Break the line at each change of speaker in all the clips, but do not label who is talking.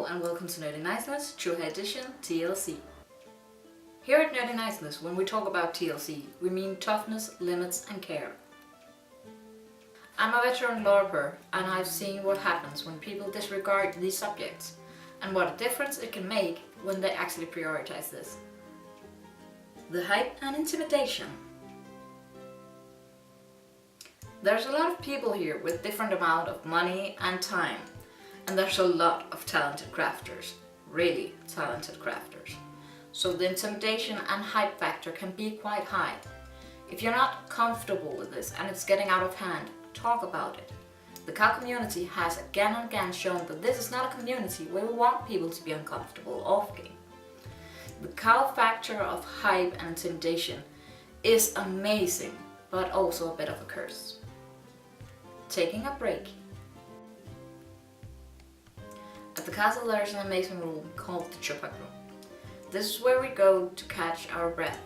Hello and welcome to Nerdy Niceness, Czocha Edition, TLC. Here at Nerdy Niceness, when we talk about TLC, we mean toughness, limits and care. I'm a veteran Larper and I've seen what happens when people disregard these subjects and what a difference it can make when they actually prioritize this. The hype and intimidation. There's a lot of people here with different amount of money and time. And there's a lot of talented crafters, really talented crafters. So the intimidation and hype factor can be quite high. If you're not comfortable with this and it's getting out of hand, talk about it. The cow community has again and again shown that this is not a community where we want people to be uncomfortable off-game. The cow factor of hype and intimidation is amazing, but also a bit of a curse. Taking a break. At the castle there's an amazing room called the Czocha room. This is where we go to catch our breath.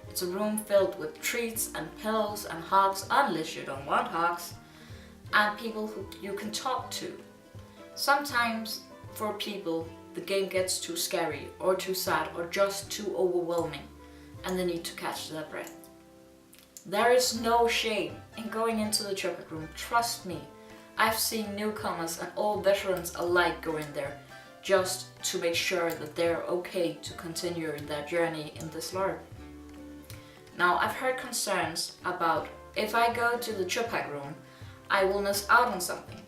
It's a room filled with treats and pillows and hugs, unless you don't want hugs, and people who you can talk to. Sometimes for people the game gets too scary or too sad or just too overwhelming and they need to catch their breath. There is no shame in going into the Czocha room, trust me. I've seen newcomers and old veterans alike go in there just to make sure that they're okay to continue their journey in this Larp. Now I've heard concerns about if I go to the Czocha room, I will miss out on something.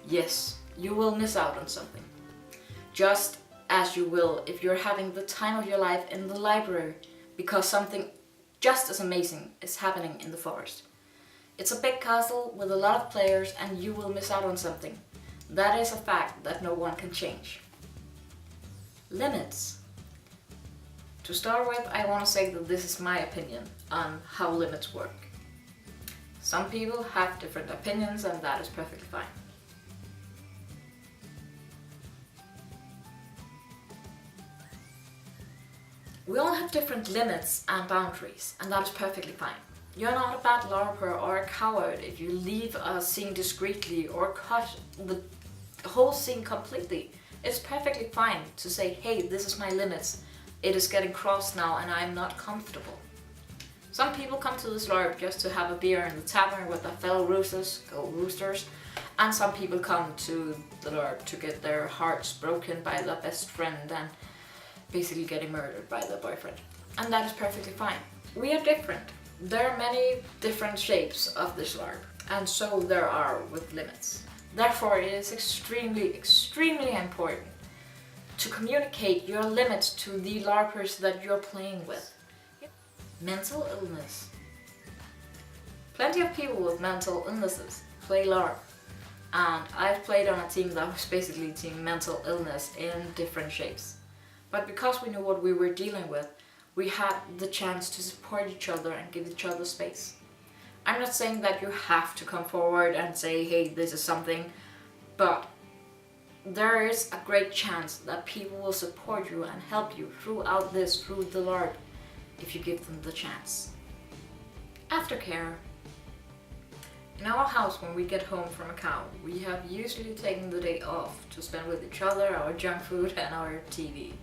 Yes, you will miss out on something. Just as you will if you're having the time of your life in the library because something just as amazing is happening in the forest. It's a big castle with a lot of players and you will miss out on something. That is a fact that no one can change. Limits. To start with, I want to say that this is my opinion on how limits work. Some people have different opinions and that is perfectly fine. We all have different limits and boundaries and that is perfectly fine. You're not a bad Larper or a coward if you leave a scene discreetly or cut the whole scene completely. It's perfectly fine to say, hey, this is my limits. It is getting crossed now and I'm not comfortable. Some people come to this Larp just to have a beer in the tavern with their fellow roosters, and some people come to the Larp to get their hearts broken by their best friend and basically getting murdered by their boyfriend. And that is perfectly fine. We are different. There are many different shapes of this Larp, and so there are with limits. Therefore, it is extremely important to communicate your limits to the Larpers that you're playing with. Mental illness. Plenty of people with mental illnesses play Larp, and I've played on a team that was basically team mental illness in different shapes. But because we knew what we were dealing with, we had the chance to support each other and give each other space. I'm not saying that you have to come forward and say, hey, this is something, but there is a great chance that people will support you and help you throughout this, through the Larp, if you give them the chance. Aftercare. In our house, when we get home from a cow, we have usually taken the day off to spend with each other, our junk food and our TV.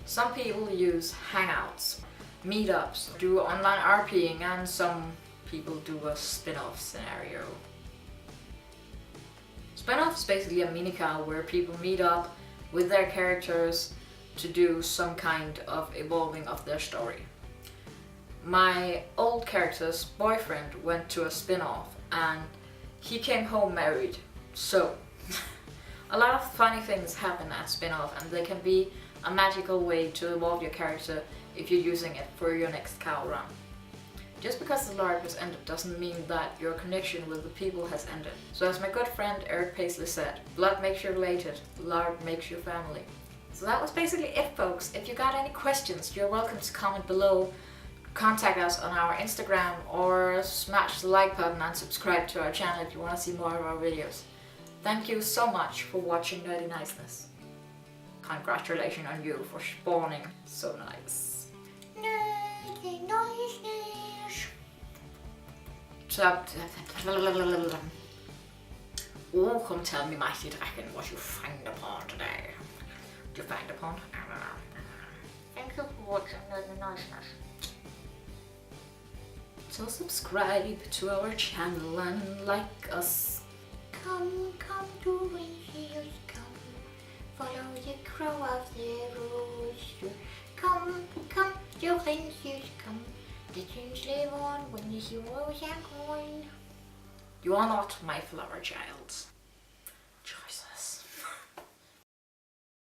Some people use hangouts, meetups, do online RPing, and some people do a spin-off scenario. Spin-off is basically a mini-cow where people meet up with their characters to do some kind of evolving of their story. My old character's boyfriend went to a spin-off and he came home married, so a lot of funny things happen at spin-off and they can be a magical way to evolve your character if you're using it for your next cow run. Just because the Larp has ended doesn't mean that your connection with the people has ended. So as my good friend Eric Paisley said, blood makes you related, Larp makes you family. So that was basically it, folks. If you got any questions, you're welcome to comment below, contact us on our Instagram, or smash the like button and subscribe to our channel if you want to see more of our videos. Thank you so much for watching Nerdy Niceness. Congratulations on you for spawning so nice. Nerdy Niceness. Oh, come tell me, mighty dragon, what you find upon today. What you find upon?
Thank you for watching the Niceness.
So subscribe to our channel and like us.
Come, come to Winfield, come. Follow the crow of the rooster. Come, come, your Winfield, come. The tunes live on when the heroes are gone.
You are not my flower child.